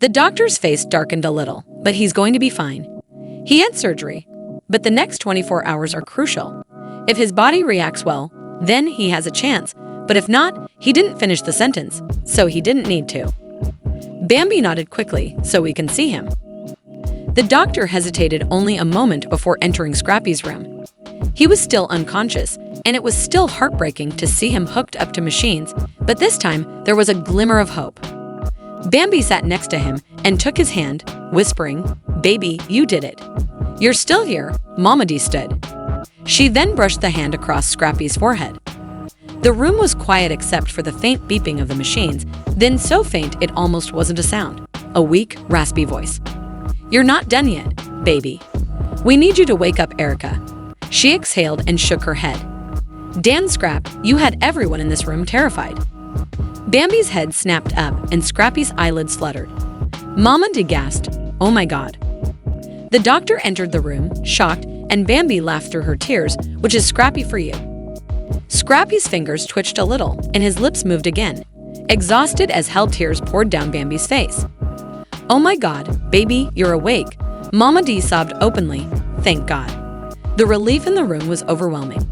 The doctor's face darkened a little, but he's going to be fine. He had surgery, but the next 24 hours are crucial. If his body reacts well, then he has a chance, but if not, he didn't finish the sentence, so he didn't need to. Bambi nodded quickly so we can see him. The doctor hesitated only a moment before entering Scrappy's room. He was still unconscious, and it was still heartbreaking to see him hooked up to machines, but this time there was a glimmer of hope. Bambi sat next to him and took his hand, whispering, "Baby, you did it. You're still here," Mama D stood. She then brushed the hand across Scrappy's forehead. The room was quiet except for the faint beeping of the machines, then so faint it almost wasn't a sound. A weak, raspy voice. "You're not done yet, baby. We need you to wake up, Erica." She exhaled and shook her head. "Dan Scrap, you had everyone in this room terrified." Bambi's head snapped up and Scrappy's eyelids fluttered. Mama D gasped, "Oh my God." The doctor entered the room, shocked, and Bambi laughed through her tears, "Which is Scrappy for you." Scrappy's fingers twitched a little, and his lips moved again. Exhausted as hell, tears poured down Bambi's face. "Oh my God, baby, you're awake." Mama D sobbed openly, "Thank God." The relief in the room was overwhelming.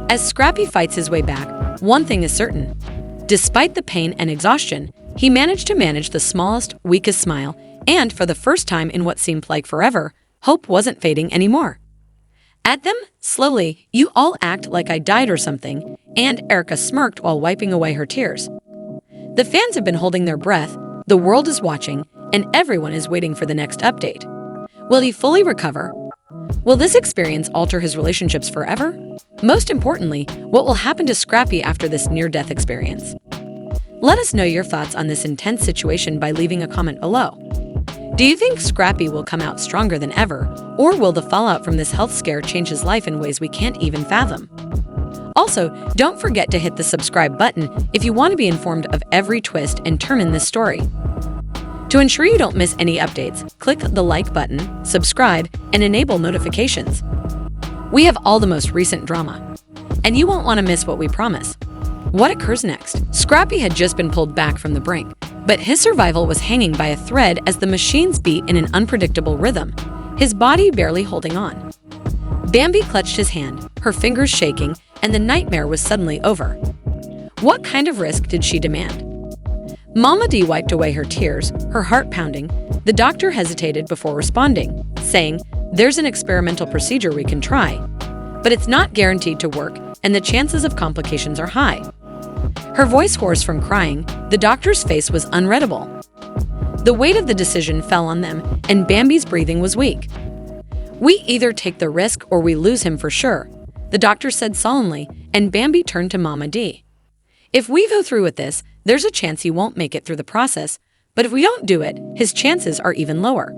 As Scrappy fights his way back, one thing is certain. Despite the pain and exhaustion, he managed to manage the smallest, weakest smile, and for the first time in what seemed like forever, hope wasn't fading anymore. At them, slowly, "You all act like I died or something," and Erica smirked while wiping away her tears. The fans have been holding their breath, the world is watching, and everyone is waiting for the next update. Will he fully recover? Will this experience alter his relationships forever? Most importantly, what will happen to Scrappy after this near-death experience? Let us know your thoughts on this intense situation by leaving a comment below. Do you think Scrappy will come out stronger than ever, or will the fallout from this health scare change his life in ways we can't even fathom? Also, don't forget to hit the subscribe button if you want to be informed of every twist and turn in this story. To ensure you don't miss any updates, click the like button, subscribe, and enable notifications. We have all the most recent drama, and you won't want to miss what we promise. What occurs next? Scrappy had just been pulled back from the brink, but his survival was hanging by a thread as the machines beat in an unpredictable rhythm, his body barely holding on. Bambi clutched his hand, her fingers shaking, and the nightmare was suddenly over. What kind of risk did she demand? Mama D wiped away her tears, her heart pounding. The doctor hesitated before responding, saying, "There's an experimental procedure we can try, but it's not guaranteed to work, and the chances of complications are high." Her voice hoarse from crying, the doctor's face was unreadable. The weight of the decision fell on them, and Bambi's breathing was weak. "We either take the risk or we lose him for sure," the doctor said solemnly, and Bambi turned to Mama D. "If we go through with this, there's a chance he won't make it through the process, but if we don't do it, his chances are even lower."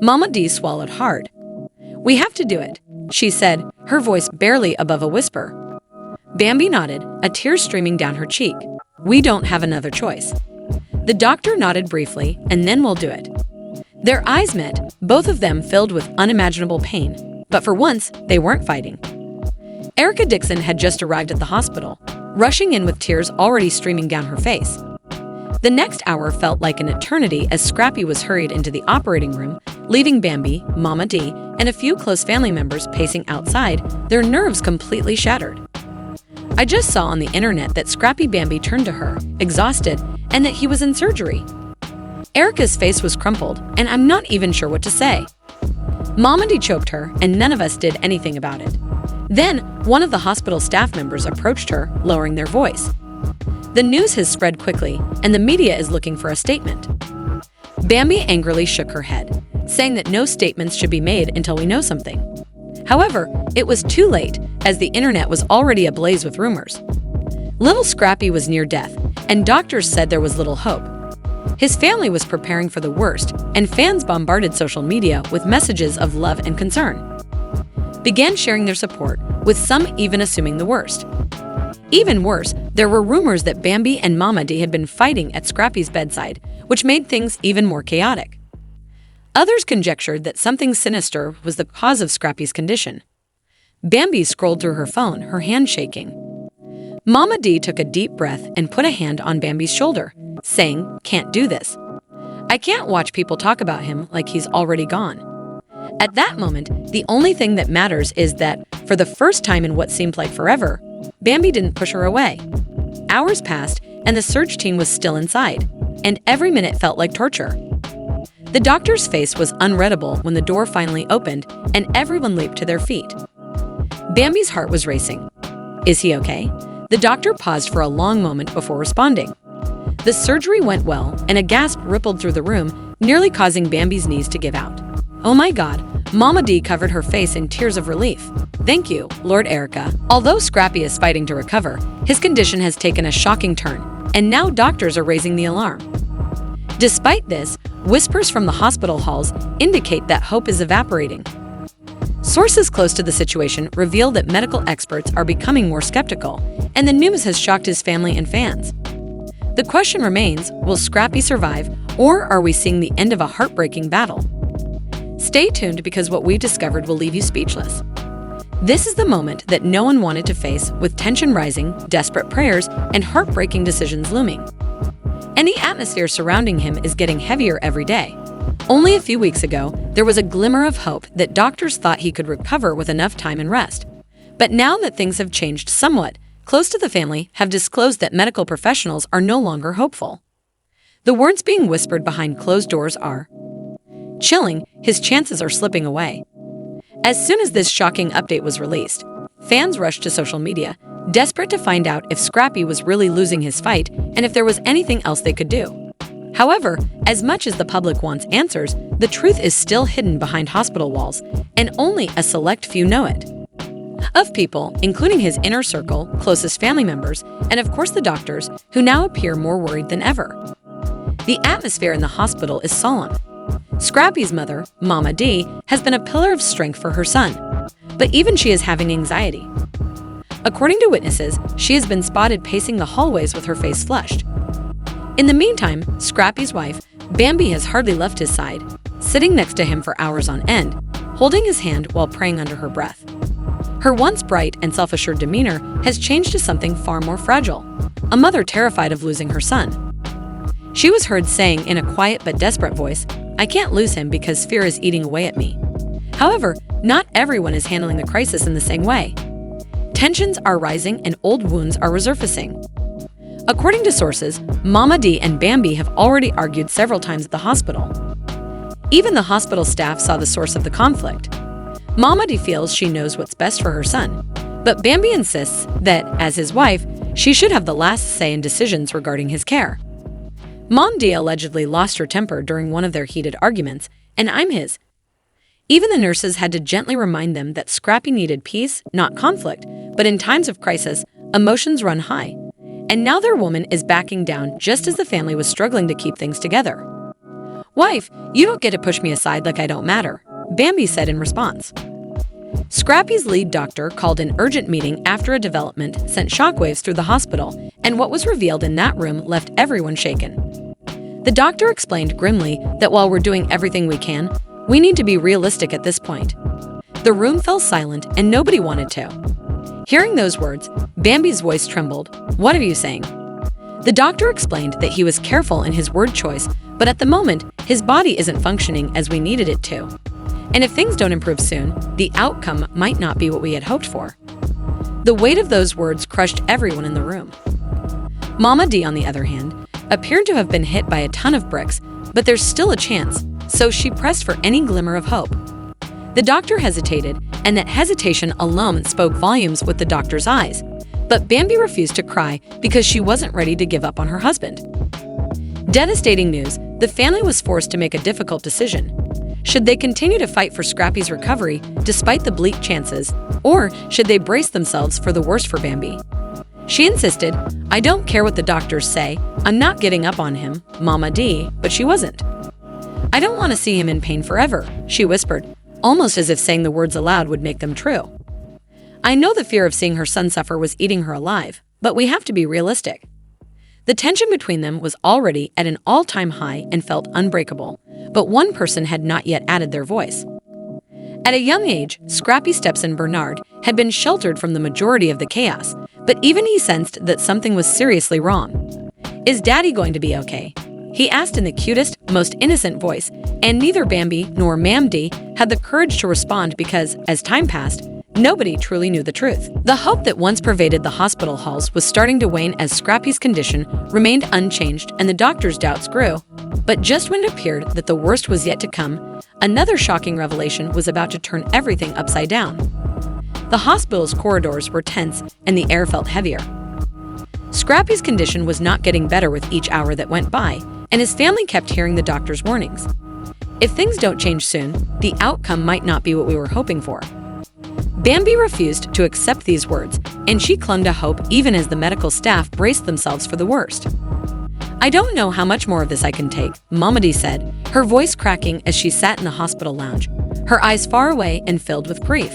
Mama D swallowed hard. "We have to do it," she said, her voice barely above a whisper. Bambi nodded, a tear streaming down her cheek. "We don't have another choice." The doctor nodded briefly, "And then we'll do it." Their eyes met, both of them filled with unimaginable pain, but for once, they weren't fighting. Erica Dixon had just arrived at the hospital, rushing in with tears already streaming down her face. The next hour felt like an eternity as Scrappy was hurried into the operating room, leaving Bambi, Mama D, and a few close family members pacing outside, their nerves completely shattered. "I just saw on the internet that Scrappy Bambi turned to her, exhausted, and that he was in surgery." Erica's face was crumpled, and I'm not even sure what to say. Mama D choked her, and none of us did anything about it. Then, one of the hospital staff members approached her, lowering their voice. "The news has spread quickly, and the media is looking for a statement." Bambi angrily shook her head, saying that no statements should be made until we know something. However, it was too late, as the internet was already ablaze with rumors. Little Scrappy was near death, and doctors said there was little hope. His family was preparing for the worst, and fans bombarded social media with messages of love and concern. Began sharing their support, with some even assuming the worst. Even worse, there were rumors that Bambi and Mama D had been fighting at Scrappy's bedside, which made things even more chaotic. Others conjectured that something sinister was the cause of Scrappy's condition. Bambi scrolled through her phone, her hand shaking. Mama D took a deep breath and put a hand on Bambi's shoulder, saying, "Can't do this. I can't watch people talk about him like he's already gone. At that moment, the only thing that matters is that, for the first time in what seemed like forever, Bambi didn't push her away. Hours passed, and the search team was still inside, and every minute felt like torture. The doctor's face was unreadable when the door finally opened, and everyone leaped to their feet. Bambi's heart was racing. Is he okay? The doctor paused for a long moment before responding. The surgery went well, and a gasp rippled through the room, nearly causing Bambi's knees to give out. Oh my God, Mama D covered her face in tears of relief. Thank you, Lord Erica. Although Scrappy is fighting to recover, his condition has taken a shocking turn, and now doctors are raising the alarm. Despite this, whispers from the hospital halls indicate that hope is evaporating. Sources close to the situation reveal that medical experts are becoming more skeptical, and the news has shocked his family and fans. The question remains, will Scrappy survive, or are we seeing the end of a heartbreaking battle? Stay tuned because what we've discovered will leave you speechless. This is the moment that no one wanted to face, with tension rising, desperate prayers, and heartbreaking decisions looming. And the atmosphere surrounding him is getting heavier every day. Only a few weeks ago, there was a glimmer of hope that doctors thought he could recover with enough time and rest. But now that things have changed somewhat, close to the family have disclosed that medical professionals are no longer hopeful. The words being whispered behind closed doors are, "Chilling, his chances are slipping away." As soon as this shocking update was released, fans rushed to social media, desperate to find out if Scrappy was really losing his fight and if there was anything else they could do. However, as much as the public wants answers, the truth is still hidden behind hospital walls, and only a select few know it. Of people, including his inner circle, closest family members, and of course the doctors, who now appear more worried than ever. The atmosphere in the hospital is solemn. Scrappy's mother, Mama D, has been a pillar of strength for her son, but even she is having anxiety. According to witnesses, she has been spotted pacing the hallways with her face flushed. In the meantime, Scrappy's wife, Bambi, has hardly left his side, sitting next to him for hours on end, holding his hand while praying under her breath. Her once bright and self-assured demeanor has changed to something far more fragile, a mother terrified of losing her son. She was heard saying in a quiet but desperate voice, "I can't lose him because fear is eating away at me." However, not everyone is handling the crisis in the same way. Tensions are rising and old wounds are resurfacing. According to sources, Mama D and Bambi have already argued several times at the hospital. Even the hospital staff saw the source of the conflict. Mama D feels she knows what's best for her son, but Bambi insists that, as his wife, she should have the last say in decisions regarding his care. Mom D allegedly lost her temper during one of their heated arguments, and I'm his. Even the nurses had to gently remind them that Scrappy needed peace, not conflict, but in times of crisis, emotions run high. And now their woman is backing down just as the family was struggling to keep things together. "Wife, you don't get to push me aside like I don't matter," Bambi said in response. Scrappy's lead doctor called an urgent meeting after a development sent shockwaves through the hospital, and what was revealed in that room left everyone shaken. The doctor explained grimly that while we're doing everything we can, we need to be realistic at this point. The room fell silent and nobody wanted to. Hearing those words, Bambi's voice trembled. "What are you saying?" The doctor explained that he was careful in his word choice, but at the moment, his body isn't functioning as we needed it to. And if things don't improve soon, the outcome might not be what we had hoped for. The weight of those words crushed everyone in the room. Mama D, on the other hand, appeared to have been hit by a ton of bricks, but there's still a chance, so she pressed for any glimmer of hope. The doctor hesitated, and that hesitation alone spoke volumes with the doctor's eyes. But Bambi refused to cry because she wasn't ready to give up on her husband. Devastating news, the family was forced to make a difficult decision. Should they continue to fight for Scrappy's recovery despite the bleak chances, or should they brace themselves for the worst for Bambi? She insisted, "I don't care what the doctors say, I'm not getting up on him, Mama D," but she wasn't. "I don't want to see him in pain forever," she whispered, almost as if saying the words aloud would make them true. I know the fear of seeing her son suffer was eating her alive, but we have to be realistic. The tension between them was already at an all-time high and felt unbreakable, but one person had not yet added their voice. At a young age, Scrappy's stepson Bernard had been sheltered from the majority of the chaos, but even he sensed that something was seriously wrong. Is Daddy going to be okay? He asked in the cutest, most innocent voice, and neither Bambi nor Mam D had the courage to respond because, as time passed, nobody truly knew the truth. The hope that once pervaded the hospital halls was starting to wane as Scrappy's condition remained unchanged and the doctor's doubts grew. But just when it appeared that the worst was yet to come, another shocking revelation was about to turn everything upside down. The hospital's corridors were tense and the air felt heavier. Scrappy's condition was not getting better with each hour that went by, and his family kept hearing the doctor's warnings. If things don't change soon, the outcome might not be what we were hoping for. Bambi refused to accept these words, and she clung to hope even as the medical staff braced themselves for the worst. "I don't know how much more of this I can take," Mama D said, her voice cracking as she sat in the hospital lounge, her eyes far away and filled with grief.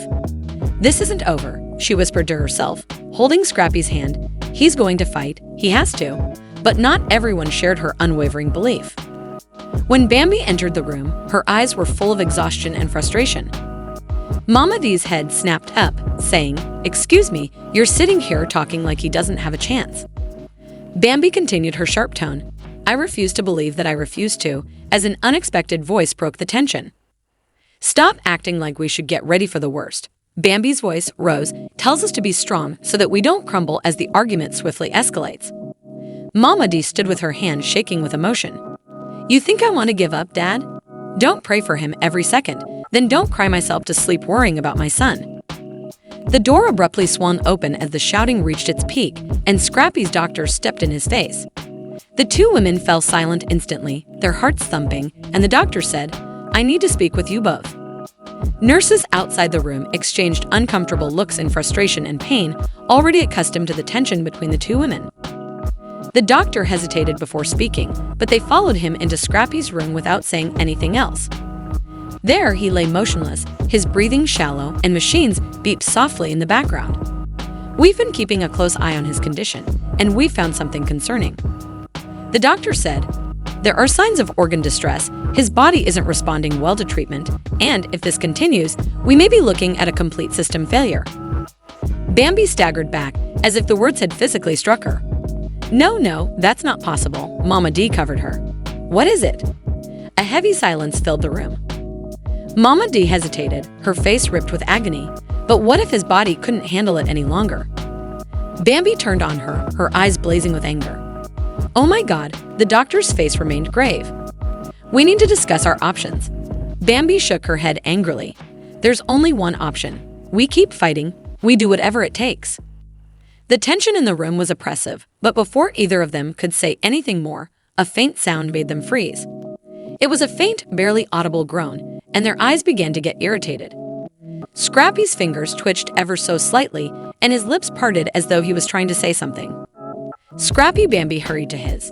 "This isn't over," she whispered to herself, holding Scrappy's hand. "He's going to fight, he has to." But not everyone shared her unwavering belief. When Bambi entered the room, her eyes were full of exhaustion and frustration. Mama D's head snapped up, saying, "Excuse me, you're sitting here talking like he doesn't have a chance." Bambi continued her sharp tone. "I refuse to believe that I refuse to," as an unexpected voice broke the tension. "Stop acting like we should get ready for the worst." Bambi's voice rose, "tells us to be strong so that we don't crumble as the argument swiftly escalates." Mama D stood with her hand shaking with emotion. "You think I want to give up, Dad? Don't pray for him every second, then don't cry myself to sleep worrying about my son." The door abruptly swung open as the shouting reached its peak, and Scrappy's doctor stepped in his face. The two women fell silent instantly, their hearts thumping, and the doctor said, "I need to speak with you both." Nurses outside the room exchanged uncomfortable looks in frustration and pain, already accustomed to the tension between the two women. The doctor hesitated before speaking, but they followed him into Scrappy's room without saying anything else. There he lay motionless, his breathing shallow, and machines beeped softly in the background. "We've been keeping a close eye on his condition, and we found something concerning." The doctor said, "There are signs of organ distress, his body isn't responding well to treatment, and if this continues, we may be looking at a complete system failure." Bambi staggered back, as if the words had physically struck her. No, that's not possible," Mama D covered her. "What is it?" A heavy silence filled the room. Mama D hesitated, her face ripped with agony. But what if his body couldn't handle it any longer? Bambi turned on her, her eyes blazing with anger. "Oh my God," the doctor's face remained grave. "We need to discuss our options." Bambi shook her head angrily. "There's only one option. We keep fighting. We do whatever it takes." The tension in the room was oppressive, but before either of them could say anything more, a faint sound made them freeze. It was a faint, barely audible groan, and their eyes began to get irritated. Scrappy's fingers twitched ever so slightly, and his lips parted as though he was trying to say something. Scrappy Bambi hurried to his.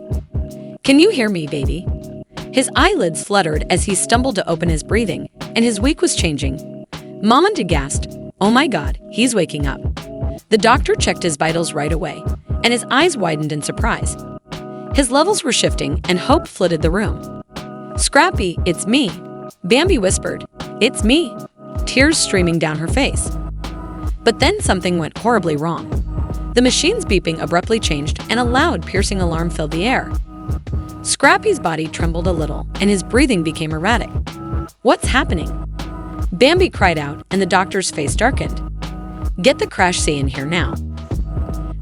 "Can you hear me, baby?" His eyelids fluttered as he stumbled to open his breathing, and his wake was changing. Mama D gasped, "Oh my God, he's waking up." The doctor checked his vitals right away, and his eyes widened in surprise. His levels were shifting, and hope flooded the room. "Scrappy, it's me," Bambi whispered. "It's me," tears streaming down her face. But then something went horribly wrong. The machine's beeping abruptly changed, and a loud, piercing alarm filled the air. Scrappy's body trembled a little, and his breathing became erratic. "What's happening?" Bambi cried out, and the doctor's face darkened. "Get the crash scene in here now."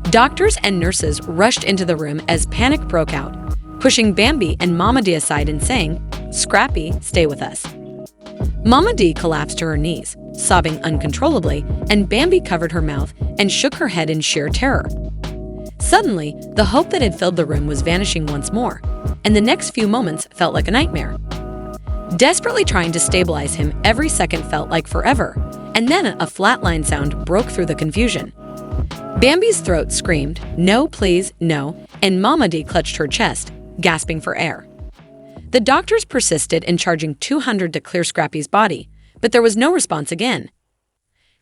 Doctors and nurses rushed into the room as panic broke out, pushing Bambi and Mama D aside and saying, "Scrappy, stay with us." Mama D collapsed to her knees, sobbing uncontrollably, and Bambi covered her mouth and shook her head in sheer terror. Suddenly, the hope that had filled the room was vanishing once more, and the next few moments felt like a nightmare. Desperately trying to stabilize him, every second felt like forever, and then a flatline sound broke through the confusion. Bambi's throat screamed, "No, please, no," and Mama D clutched her chest, gasping for air. The doctors persisted in charging 200 to clear Scrappy's body, but there was no response again.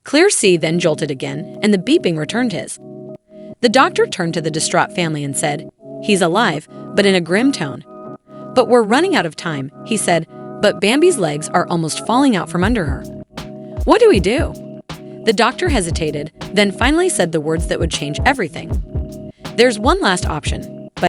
Clear C then jolted again, and the beeping returned his. The doctor turned to the distraught family and said, "He's alive," but in a grim tone. "But we're running out of time," he said, but Bambi's legs are almost falling out from under her. "What do we do?" The doctor hesitated, then finally said the words that would change everything. "There's one last option.